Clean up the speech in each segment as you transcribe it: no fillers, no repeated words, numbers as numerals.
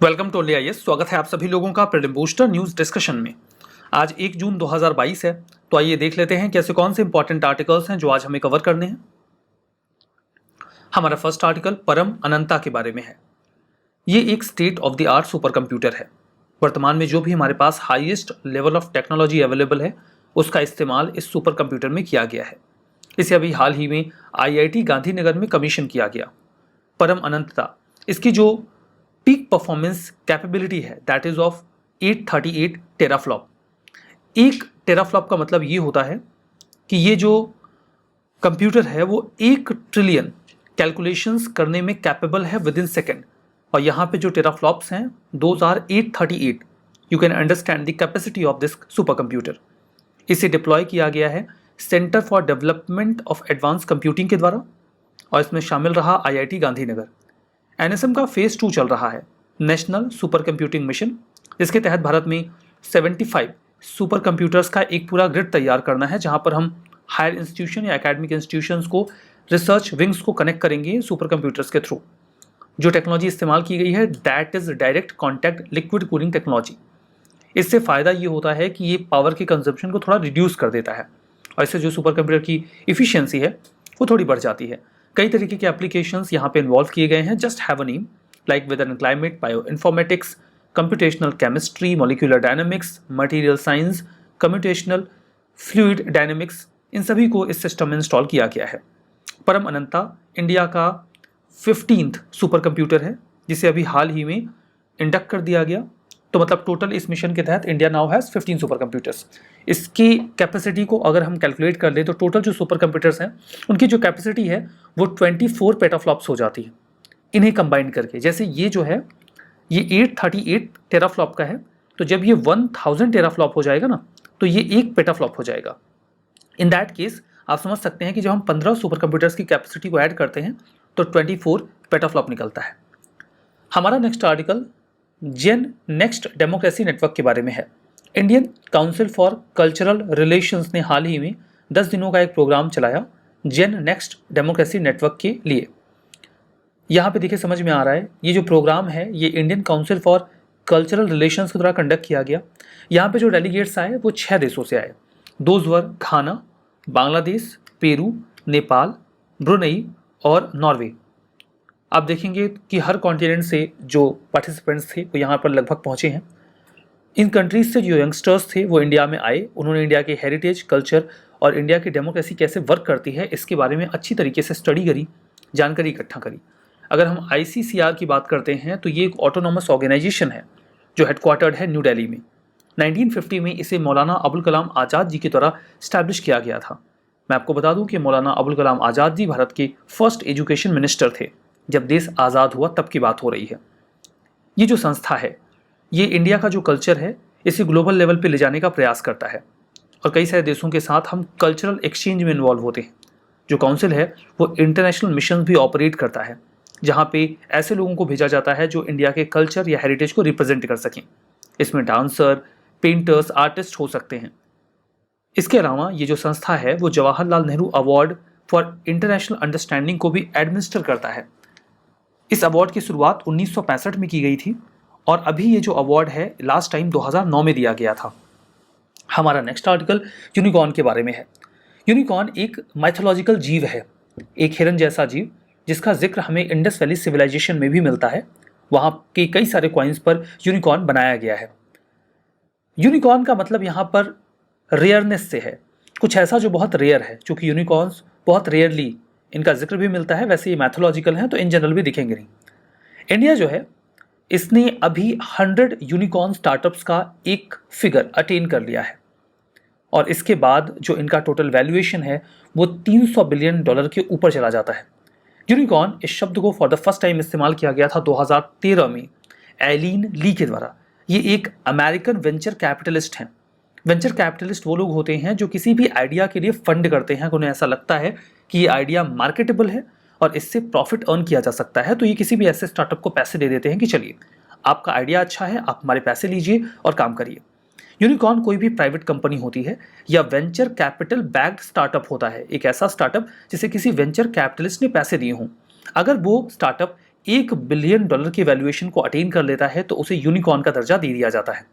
Welcome to IAS. स्वागत है आप सभी लोगों का प्रीलिम बूस्टर न्यूज डिस्कशन में। आज 1 जून 2022 है, तो आइए देख लेते हैं कैसे कौन से इंपॉर्टेंट आर्टिकल्स हैं जो आज हमें कवर करने हैं। हमारा फर्स्ट आर्टिकल परम अनंता के बारे में है। ये एक state of the art super computer है। वर्तमान में जो भी हमारे पास highest level of technology available है उसका इस्तेमाल इस सुपर कंप्यूटर में किया गया है। इसे अभी हाल ही में IIT गांधीनगर में कमीशन किया गया। परम अनंतता इसकी जो पीक परफॉर्मेंस कैपेबिलिटी है that is of 838 teraflop. 1 teraflop का मतलब ये होता है कि ये जो कंप्यूटर है वो 1 ट्रिलियन कैलकुलेशंस करने में कैपेबल है विद इन सेकेंड। और यहाँ पे जो टेराफ्लॉप्स हैं those are 838। You can understand the capacity of this super computer. इसे डिप्लॉय किया गया है centre for development of advance computing के द्वारा और इसमें शामिल रहा IIT गांधीनगर। NSM का फेज 2 चल रहा है, नेशनल सुपर कंप्यूटिंग मिशन, जिसके तहत भारत में 75 सुपर कंप्यूटर्स का एक पूरा ग्रिड तैयार करना है, जहां पर हम हायर इंस्टीट्यूशन या एकेडमिक इंस्टीट्यूशंस को रिसर्च विंग्स को कनेक्ट करेंगे सुपर कंप्यूटर्स के थ्रू। जो टेक्नोलॉजी इस्तेमाल की गई है that is direct contact liquid cooling technology. इससे फ़ायदा ये होता है कि ये पावर की कंजम्पशन को थोड़ा रिड्यूस कर देता है और इससे जो सुपर कंप्यूटर की इफिशियंसी है वो थोड़ी बढ़ जाती है। कई तरीके के एप्लीकेशंस यहाँ पे इन्वॉल्व किए गए हैं। Just have a name like weather and climate, bioinformatics, computational chemistry, molecular dynamics, material science, computational fluid dynamics, इन सभी को इस सिस्टम में इंस्टॉल किया गया है। परम अनंता इंडिया का 15th सुपर कंप्यूटर है जिसे अभी हाल ही में इंडक्ट कर दिया गया। तो मतलब टोटल इस मिशन के तहत India now has 15 super computers. इसकी कैपेसिटी को अगर हम कैलकुलेट कर ले तो टोटल जो सुपर कंप्यूटर्स हैं उनकी जो कैपेसिटी है वो 24 पेटाफ्लॉप्स हो जाती है इन्हें कंबाइन करके। जैसे ये जो है ये 838 टेराफ्लॉप का है, तो जब ये 1000 टेराफ्लॉप हो जाएगा ना तो ये 1 पेटाफ्लॉप हो जाएगा। इन दैट केस आप समझ सकते हैं कि जब हम 15 सुपर कंप्यूटर्स की कैपेसिटी को ऐड करते हैं तो 24 पेटाफ्लॉप निकलता है। हमारा next article gen next democracy network के बारे में है। Indian council for Cultural relations ने हाल ही में 10 दिनों का एक प्रोग्राम चलाया जेन नेक्स्ट डेमोक्रेसी नेटवर्क के लिए। यहाँ पे देखिए समझ में आ रहा है ये जो प्रोग्राम है ये Indian council for Cultural relations के द्वारा कंडक्ट किया गया। यहाँ पे जो डेलीगेट्स आए वो 6 देशों से आए। Those were Ghana, Bangladesh, Peru, Nepal, Brunei और नॉर्वे। आप देखेंगे कि हर कॉन्टिनेंट से जो पार्टिसिपेंट्स थे वो यहाँ पर लगभग पहुँचे हैं। इन कंट्रीज से जो यंगस्टर्स थे वो इंडिया में आए। उन्होंने इंडिया के हेरिटेज, कल्चर और इंडिया की डेमोक्रेसी कैसे वर्क करती है इसके बारे में अच्छी तरीके से स्टडी करी, जानकारी इकट्ठा करी। अगर हम ICCR की बात करते हैं तो ये एक ऑटोनॉमस ऑर्गेनाइजेशन है जो हेडक्वार्टर्ड है न्यू दिल्ली में। 1950 में इसे मौलाना अबुल कलाम आज़ाद जी के द्वारा स्टैब्लिश किया गया था। मैं आपको बता दूं कि मौलाना अबुल कलाम आज़ाद जी भारत के फर्स्ट एजुकेशन मिनिस्टर थे जब देश आज़ाद हुआ, तब की बात हो रही है। ये जो संस्था है ये इंडिया का जो कल्चर है इसे ग्लोबल लेवल पे ले जाने का प्रयास करता है और कई सारे देशों के साथ हम कल्चरल एक्सचेंज में इन्वॉल्व होते हैं। जो काउंसिल है वो इंटरनेशनल मिशन भी ऑपरेट करता है जहाँ पे ऐसे लोगों को भेजा जाता है जो इंडिया के कल्चर या हेरिटेज को रिप्रेजेंट कर सकें। इसमें डांसर, पेंटर्स, आर्टिस्ट हो सकते हैं। इसके अलावा ये जो संस्था है वो Jawaharlal Nehru award for international understanding को भी एडमिनिस्टर करता है। इस अवार्ड की शुरुआत 1965 में की गई थी और अभी ये जो अवार्ड है लास्ट टाइम 2009 में दिया गया था। हमारा नेक्स्ट आर्टिकल यूनिकॉर्न के बारे में है। यूनिकॉर्न एक माइथोलॉजिकल जीव है, एक हिरन जैसा जीव जिसका जिक्र हमें इंडस वैली सिविलाइजेशन में भी मिलता है। वहाँ के कई सारे कॉइन्स पर यूनिकॉर्न बनाया गया है। यूनिकॉर्न का मतलब यहाँ पर रेयरनेस से है, कुछ ऐसा जो बहुत रेयर है। चूँकि यूनिकॉर्न्स बहुत रेयरली इनका जिक्र भी मिलता है, वैसे ये मैथोलॉजिकल हैं तो इन जनरल भी दिखेंगे नहीं। इंडिया जो है इसने अभी 100 यूनिकॉर्न स्टार्टअप्स का एक फिगर अटेन कर लिया है और इसके बाद जो इनका टोटल वैल्यूएशन है वो $300 बिलियन के ऊपर चला जाता है। यूनिकॉर्न इस शब्द को फॉर द फर्स्ट टाइम इस्तेमाल किया गया था 2013 में एलिन ली के द्वारा। ये एक अमेरिकन वेंचर कैपिटलिस्ट हैं। वेंचर कैपिटलिस्ट वो लोग होते हैं जो किसी भी आइडिया के लिए फंड करते हैं। उन्हें ऐसा लगता है कि ये आइडिया मार्केटेबल है और इससे प्रॉफिट अर्न किया जा सकता है, तो ये किसी भी ऐसे स्टार्टअप को पैसे दे देते हैं कि चलिए आपका आइडिया अच्छा है, आप हमारे पैसे लीजिए और काम करिए। यूनिकॉर्न कोई भी प्राइवेट कंपनी होती है या वेंचर कैपिटल बैक्ड स्टार्टअप होता है, एक ऐसा स्टार्टअप जिसे किसी वेंचर कैपिटलिस्ट ने पैसे दिए हों। अगर वो स्टार्टअप $1 बिलियन की वैल्यूएशन को अटेन कर लेता है तो उसे यूनिकॉर्न का दर्जा दे दिया जाता है।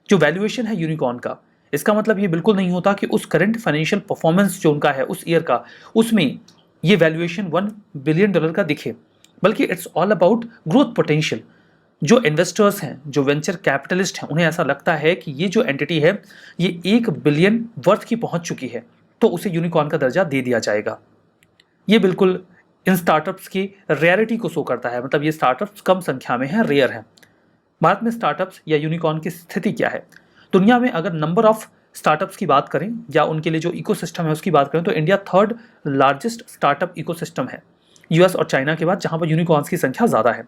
जो वैल्यूएशन है यूनिकॉर्न का, इसका मतलब ये बिल्कुल नहीं होता कि उस करंट फाइनेंशियल परफॉर्मेंस जो उनका है उस ईयर का, उसमें ये वैल्यूएशन $1 बिलियन का दिखे, बल्कि it's all about growth potential. जो इन्वेस्टर्स हैं, जो वेंचर कैपिटलिस्ट हैं, उन्हें ऐसा लगता है कि ये जो एंटिटी है ये 1 बिलियन वर्थ की पहुंच चुकी है तो उसे यूनिकॉर्न का दर्जा दे दिया जाएगा। ये बिल्कुल इन स्टार्टअप्स की रेयरिटी को शो करता है, मतलब ये स्टार्टअप्स कम संख्या में हैं, रेयर हैं। भारत में स्टार्टअप्स या यूनिकॉर्न की स्थिति क्या है? दुनिया में अगर नंबर ऑफ स्टार्टअप्स की बात करें या उनके लिए जो इकोसिस्टम है उसकी बात करें तो India 3rd largest startup ecosystem है, यूएस और चाइना के बाद, जहां पर यूनिकॉर्न्स की संख्या ज़्यादा है।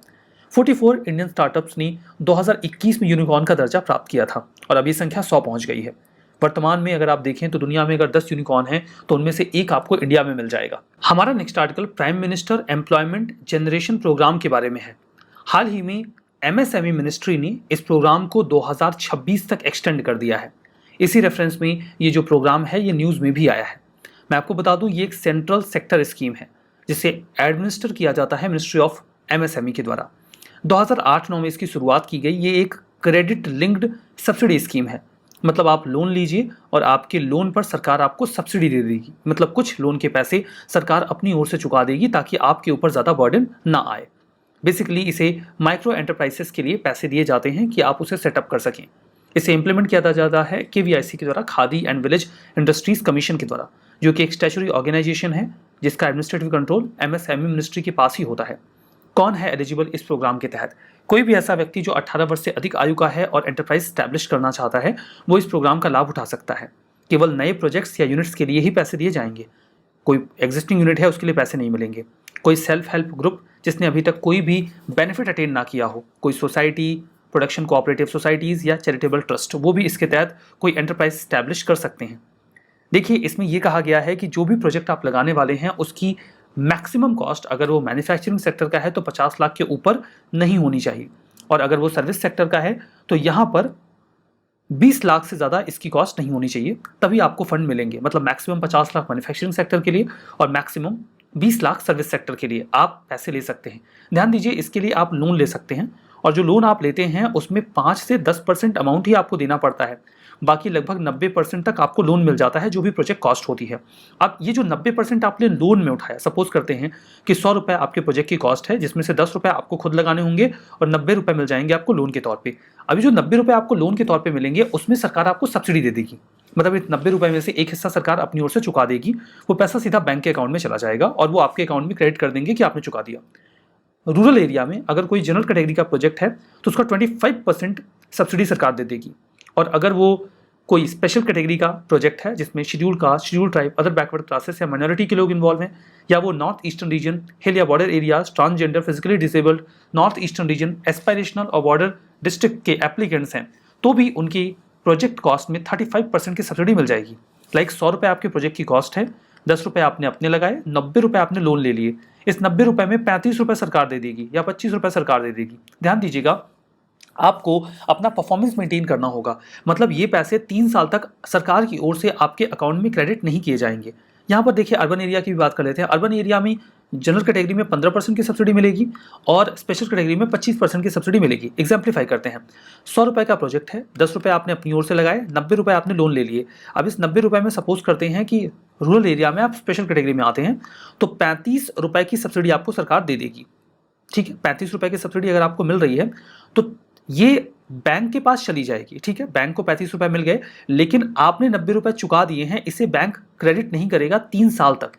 44 इंडियन स्टार्टअप्स ने 2021 में यूनिकॉर्न का दर्जा प्राप्त किया था और अब ये संख्या 100 पहुंच गई है। वर्तमान में अगर आप देखें तो दुनिया में अगर 10 यूनिकॉर्न हैं तो उनमें से एक आपको इंडिया में मिल जाएगा। हमारा next article prime minister employment generation programme के बारे में है। हाल ही में एमएसएमई मिनिस्ट्री ने इस प्रोग्राम को 2026 तक एक्सटेंड कर दिया है। इसी रेफरेंस में ये जो प्रोग्राम है ये न्यूज़ में भी आया है। मैं आपको बता दूं ये एक सेंट्रल सेक्टर स्कीम है जिसे एडमिनिस्टर किया जाता है मिनिस्ट्री ऑफ एमएसएमई के द्वारा। 2008-9 में इसकी शुरुआत की गई। ये एक क्रेडिट लिंक्ड सब्सिडी स्कीम है, मतलब आप लोन लीजिए और आपके लोन पर सरकार आपको सब्सिडी दे देगी, मतलब कुछ लोन के पैसे सरकार अपनी ओर से चुका देगी ताकि आपके ऊपर ज़्यादा बर्डन ना आए। बेसिकली इसे माइक्रो एंटरप्राइजेस के लिए पैसे दिए जाते हैं कि आप उसे सेटअप कर सकें। इसे इम्प्लीमेंट किया जाता है केवीआईसी के द्वारा, khadi and village industries commission के द्वारा, जो कि एक स्टैट्यूटरी ऑर्गेनाइजेशन है जिसका एडमिनिस्ट्रेटिव कंट्रोल एमएसएमई मिनिस्ट्री के पास ही होता है। कौन है एलिजिबल इस प्रोग्राम के तहत? कोई भी ऐसा व्यक्ति जो 18 वर्ष से अधिक आयु का है और एंटरप्राइज स्टैब्लिश करना चाहता है वो इस प्रोग्राम का लाभ उठा सकता है। केवल नए प्रोजेक्ट्स या यूनिट्स के लिए ही पैसे दिए जाएंगे। कोई एग्जिस्टिंग यूनिट है उसके लिए पैसे नहीं मिलेंगे। कोई सेल्फ हेल्प ग्रुप जिसने अभी तक कोई भी बेनिफिट अटेन ना किया हो, कोई सोसाइटी, प्रोडक्शन कोऑपरेटिव सोसाइटीज़ या चैरिटेबल ट्रस्ट, वो भी इसके तहत कोई एंटरप्राइज स्टैब्लिश कर सकते हैं। देखिए, इसमें यह कहा गया है कि जो भी प्रोजेक्ट आप लगाने वाले हैं उसकी मैक्सिमम कॉस्ट अगर वो मैन्युफैक्चरिंग सेक्टर का है तो 50 लाख के ऊपर नहीं होनी चाहिए, और अगर वो सर्विस सेक्टर का है तो यहाँ पर 20 लाख से ज़्यादा इसकी कॉस्ट नहीं होनी चाहिए, तभी आपको फंड मिलेंगे। मतलब मैक्सिमम 50 लाख मैन्युफैक्चरिंग सेक्टर के लिए और मैक्सिमम 20 लाख सर्विस सेक्टर के लिए आप पैसे ले सकते हैं। ध्यान दीजिए, इसके लिए आप लोन ले सकते हैं और जो लोन आप लेते हैं उसमें 5 से 10% अमाउंट ही आपको देना पड़ता है, बाकी लगभग 90% तक आपको लोन मिल जाता है जो भी प्रोजेक्ट कॉस्ट होती है। अब ये जो 90% आपने लोन में उठाया, सपोज करते हैं कि 100 रुपये आपके प्रोजेक्ट की कॉस्ट है, जिसमें से 10 रुपये आपको खुद लगाने होंगे और 90 रुपये मिल जाएंगे आपको लोन के तौर पे। अभी जो 90 रुपये आपको लोन के तौर पे मिलेंगे उसमें सरकार आपको सब्सिडी दे देगी, मतलब इस 90 रुपये में से एक हिस्सा सरकार अपनी ओर से चुका देगी। वो पैसा सीधा बैंक के अकाउंट में चला जाएगा और वो आपके अकाउंट में क्रेडिट कर देंगे कि आपने चुका दिया। रूरल एरिया में अगर कोई जनरल कैटेगरी का प्रोजेक्ट है तो उसका 25% सब्सिडी सरकार दे देगी, और अगर वो कोई स्पेशल कैटेगरी का प्रोजेक्ट है जिसमें schedule caste, schedule tribe, other backward classes या माइनॉरिटी के लोग इन्वॉल्व हैं, या वो नॉर्थ ईस्टर्न रीजन, हिल या border areas, transgender, physically disabled, north eastern region, aspirational और बॉर्डर डिस्ट्रिक्ट के एप्लीकेंट्स हैं, तो भी उनकी प्रोजेक्ट कॉस्ट में 35% की सब्सिडी मिल जाएगी। लाइक 100 रुपये आपके प्रोजेक्ट की कॉस्ट है, 10 रुपये आपने अपने लगाए, 90 रुपये आपने लोन ले लिए, इस 90 रुपये में 35 रुपये सरकार दे देगी या 25 रुपये सरकार दे देगी। ध्यान दीजिएगा, आपको अपना परफॉर्मेंस मेंटेन करना होगा, मतलब ये पैसे 3 साल तक सरकार की ओर से आपके अकाउंट में क्रेडिट नहीं किए जाएंगे। यहाँ पर देखिए, अर्बन एरिया की भी बात कर लेते हैं। अर्बन एरिया में जनरल कैटेगरी में 15% की सब्सिडी मिलेगी और स्पेशल कैटेगरी में 25% की सब्सिडी मिलेगी। एग्जाम्पलीफाई करते हैं, 100 रुपये का प्रोजेक्ट है, 10 रुपये आपने अपनी ओर से लगाए, 90 रुपये आपने लोन ले लिए। अब इस 90 रुपये में सपोज करते हैं कि रूरल एरिया में आप स्पेशल कैटेगरी में आते हैं तो 35 रुपये की सब्सिडी आपको सरकार दे देगी। ठीक है, 35 रुपये की सब्सिडी अगर आपको मिल रही है तो ये बैंक के पास चली जाएगी। ठीक है, बैंक को 35 रुपये मिल गए, लेकिन आपने 90 रुपये चुका दिए हैं, इसे बैंक क्रेडिट नहीं करेगा 3 साल तक।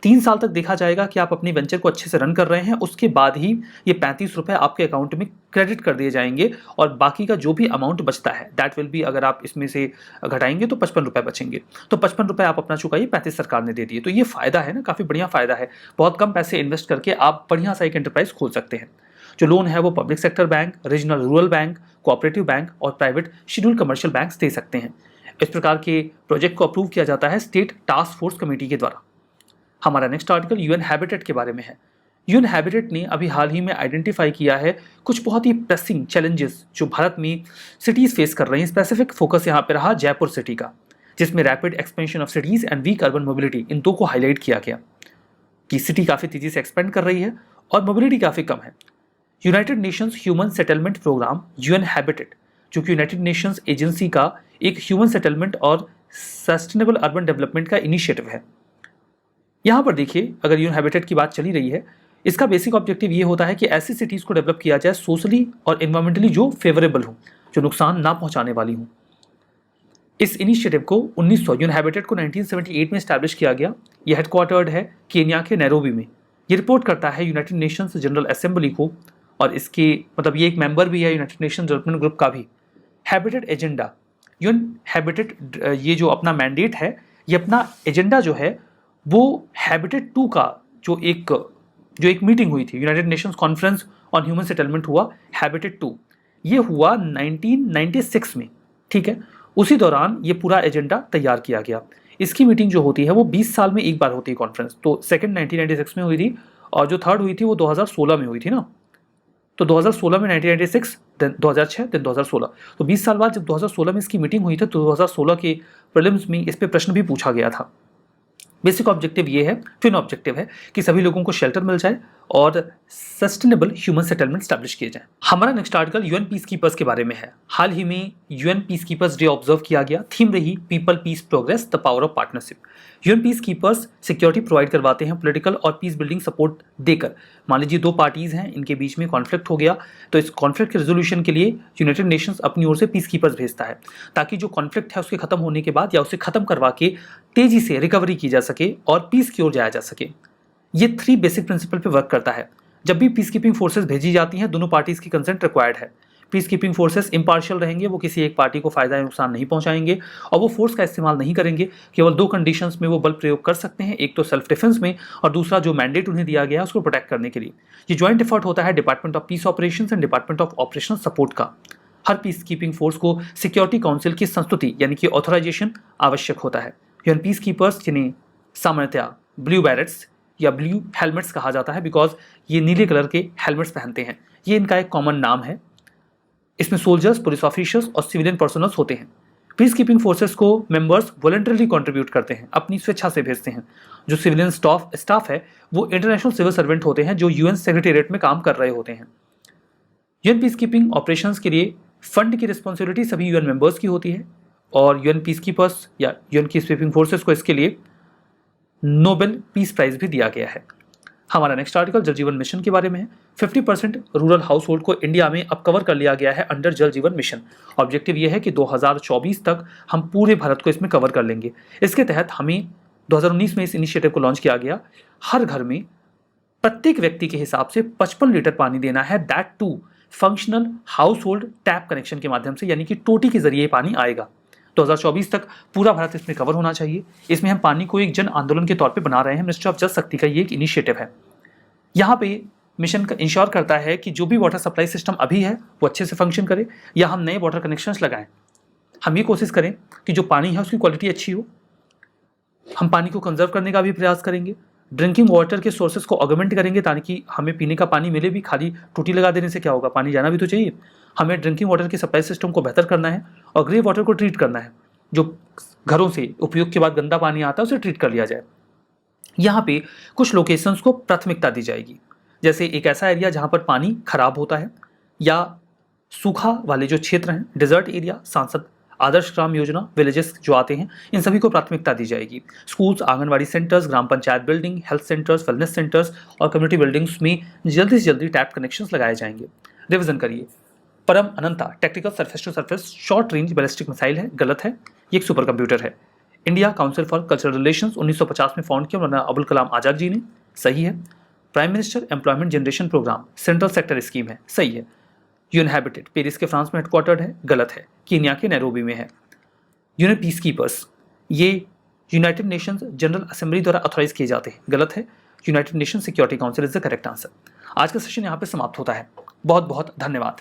3 साल तक देखा जाएगा कि आप अपनी वेंचर को अच्छे से रन कर रहे हैं, उसके बाद ही ये 35 रुपये आपके अकाउंट में क्रेडिट कर दिए जाएंगे और बाकी का जो भी अमाउंट बचता है दैट विल बी, अगर आप इसमें से घटाएंगे तो 55 रुपये बचेंगे। तो 55 रुपये आप अपना चुकाइए, 35 सरकार ने दे दिए। तो ये फ़ायदा है ना, काफ़ी बढ़िया फ़ायदा है। बहुत कम पैसे इन्वेस्ट करके आप बढ़िया सा एक एंटरप्राइज खोल सकते हैं। जो लोन है वो public sector bank, regional rural bank, cooperative bank और प्राइवेट शेड्यूल कमर्शियल बैंक्स दे सकते हैं। इस प्रकार के प्रोजेक्ट को अप्रूव किया जाता है स्टेट टास्क फोर्स कमेटी के द्वारा। हमारा नेक्स्ट आर्टिकल यूएन हैबिटेट के बारे में है। यूएन हैबिटेट ने अभी हाल ही में आइडेंटिफाई किया है कुछ बहुत ही प्रेसिंग चैलेंजेस जो भारत में सिटीज़ फेस कर रही हैं। स्पेसिफिक फोकस यहाँ पे रहा जयपुर सिटी का, जिसमें rapid expansion of cities and weak urban mobility, इन दो को हाईलाइट किया गया कि सिटी काफ़ी तेज़ी से एक्सपेंड कर रही है और मोबिलिटी काफ़ी कम है। United Nations human settlement programme UN habitat, जो कि यूनाइटेड नेशंस एजेंसी का एक ह्यूमन सेटलमेंट और सस्टेनेबल अर्बन डेवलपमेंट का इनिशिएटिव है। यहाँ पर देखिए, अगर यूएन हैबिटेट की बात चली रही है, इसका बेसिक ऑब्जेक्टिव ये होता है कि ऐसी सिटीज़ को डेवलप किया जाए सोशली और एनवायरमेंटली जो फेवरेबल हो, जो नुकसान ना पहुँचाने वाली हूँ। इस इनिशिएटिव को 1900 यूएन हैबिटेट को 1978 में एस्टैब्लिश किया गया। यह हेडक्वार्टर्ड है केन्या के नैरोबी में। ये रिपोर्ट करता है यूनाइटेड नेशंस जनरल असेंबली को, और इसके मतलब ये एक मेंबर भी है यूनाइटेड नेशन डेवलपमेंट ग्रुप का भी। हैबिटेट एजेंडा, यूएन हैबिटेट ये जो अपना मैंडेट है, ये अपना एजेंडा जो है वो हैबिटेट 2 का जो एक मीटिंग हुई थी, United Nations conference on human settlement हुआ हैबिटेट 2, ये हुआ 1996 में, ठीक है। उसी दौरान ये पूरा एजेंडा तैयार किया गया। इसकी मीटिंग जो होती है वो 20 साल में एक बार होती है कॉन्फ्रेंस। तो सेकंड 1996 में हुई थी, और जो थर्ड हुई थी वो 2016 में हुई थी ना। तो 2016 में 1996, देन 2006, देन 2016, तो 20 साल बाद जब 2016 में इसकी मीटिंग हुई थी तो 2016 के प्रीलिम्स में इस पे प्रश्न भी पूछा गया था। बेसिक ऑब्जेक्टिव ये है, ट्विन ऑब्जेक्टिव है कि सभी लोगों को शेल्टर मिल जाए और सस्टेनेबल ह्यूमन सेटलमेंट स्टैब्लिश किए जाए। हमारा next article UN peacekeepers के बारे में है। हाल ही में UN peacekeepers day observe किया गया। थीम रही people, peace, progress, the power of partnership. UN peacekeepers security provide करवाते हैं पॉलिटिकल और पीस बिल्डिंग सपोर्ट देकर। मान लीजिए 2 पार्टीज हैं, इनके बीच में कॉन्फ्लिक्ट हो गया, तो इस कॉन्फ्लिक्ट के रेजोल्यूशन के लिए यूनाइटेड नेशंस अपनी ओर से पीस कीपर्स भेजता है, ताकि जो कॉन्फ्लिक्ट है उसके खत्म होने के बाद या उसे खत्म करवा के तेजी से रिकवरी की जा सके और पीस की ओर जाया जा सके। ये 3 बेसिक प्रिंसिपल पे वर्क करता है। जब भी पीस कीपिंग फोर्सेस भेजी जाती हैं, दोनों पार्टीज की कंसेंट रिक्वायर्ड है। पीस कीपिंग फोर्सेस इम्पार्शियल रहेंगे, वो किसी एक पार्टी को फायदा या नुकसान नहीं पहुंचाएंगे, और वो फोर्स का इस्तेमाल नहीं करेंगे। केवल 2 कंडीशंस में वो बल प्रयोग कर सकते हैं, एक तो सेल्फ डिफेंस में, और दूसरा जो मैंडेट उन्हें दिया गया है उसको प्रोटेक्ट करने के लिए। ये ज्वाइंट एफर्ट होता है department of peace operations and department of operational support का। हर पीस कीपिंग फोर्स को सिक्योरिटी काउंसिल की संस्तुति यानी कि ऑथराइजेशन आवश्यक होता है। यूएन पीस कीपर्स, जिन्हें सामान्यतया ब्लू बैरेट्स या ब्लू हेलमेट्स कहा जाता है, बिकॉज ये नीले कलर के हेलमेट्स पहनते हैं, ये इनका एक कॉमन नाम है। इसमें सोल्जर्स, पुलिस ऑफिसर्स और सिविलियन पर्सनल्स होते हैं। पीस कीपिंग फोर्सेस को मेंबर्स वॉलंटरली कंट्रीब्यूट करते हैं, अपनी स्वेच्छा से भेजते हैं। जो सिविलियन स्टाफ है वो इंटरनेशनल सिविल सर्वेंट होते हैं, जो यूएन सेक्रेटेरिएट में काम कर रहे होते हैं। यूएन पीस कीपिंग ऑपरेशंस के लिए फंड की रिस्पॉन्सिबिलिटी सभी यूएन मेंबर्स की होती है, और यूएन पीस कीपर्स या यूएन पीस कीपिंग फोर्सेस को इसके लिए नोबेल पीस प्राइज भी दिया गया है। हमारा नेक्स्ट आर्टिकल जल जीवन मिशन के बारे में है। 50% रूरल हाउस होल्ड को इंडिया में अब कवर कर लिया गया है अंडर जल जीवन मिशन। ऑब्जेक्टिव यह है कि 2024 तक हम पूरे भारत को इसमें कवर कर लेंगे। इसके तहत हमें 2019 में इस इनिशिएटिव को लॉन्च किया गया। हर घर में प्रत्येक व्यक्ति के हिसाब से 55 लीटर पानी देना है, that to functional household tap connection के माध्यम से, यानी कि टोटी के जरिए पानी आएगा। 2024 तक पूरा भारत इसमें कवर होना चाहिए। इसमें हम पानी को एक जन आंदोलन के तौर पे बना रहे हैं। मिनिस्ट्री ऑफ जल शक्ति का ये एक इनिशिएटिव है। यहाँ पे मिशन का इंश्योर करता है कि जो भी वाटर सप्लाई सिस्टम अभी है वो अच्छे से फंक्शन करे, या हम नए वाटर कनेक्शंस लगाएं। हम ये कोशिश करें कि जो पानी है उसकी क्वालिटी अच्छी हो। हम पानी को कंजर्व करने का भी प्रयास करेंगे। ड्रिंकिंग वाटर के सोर्सेज को ऑगमेंट करेंगे ताकि हमें पीने का पानी मिले भी। खाली टूटी लगा देने से क्या होगा, पानी जाना भी तो चाहिए। हमें ड्रिंकिंग वाटर के सप्लाई सिस्टम को बेहतर करना है और ग्रे वाटर को ट्रीट करना है। जो घरों से उपयोग के बाद गंदा पानी आता है उसे ट्रीट कर लिया जाए। यहाँ पे कुछ लोकेशंस को प्राथमिकता दी जाएगी, जैसे एक ऐसा एरिया जहाँ पर पानी खराब होता है, या सूखा वाले जो क्षेत्र हैं, डेजर्ट एरिया, सांसद आदर्श ग्राम योजना विलेजेस जो आते हैं, इन सभी को प्राथमिकता दी जाएगी। Schools, anganwadi centres, gram panchayat building, health centres, wellness centres और कम्युनिटी बिल्डिंग्स में जल्दी से जल्दी टैप कनेक्शंस लगाए जाएंगे। रिवीजन करिए। Param Ananta tactical surface to surface short range ballistic missile है, गलत है। ये एक सुपर कंप्यूटर है। India Council for Cultural Relations 1950 में फाउंड किया मौलाना अबुल कलाम आजाद जी ने, सही है। Prime minister employment generation programme central sector scheme है, सही है। यूएन हैबिटेट पेरिस के फ्रांस में हेडक्वार्टर्ड है, गलत है। केन्या के नैरोबी में है। यूएन पीस कीपर्स ये यूनाइटेड नेशंस जनरल असेंबली द्वारा ऑथराइज किए जाते हैं, गलत है। United Nation security council is the correct answer. आज का सेशन यहाँ पे समाप्त होता है। बहुत बहुत धन्यवाद।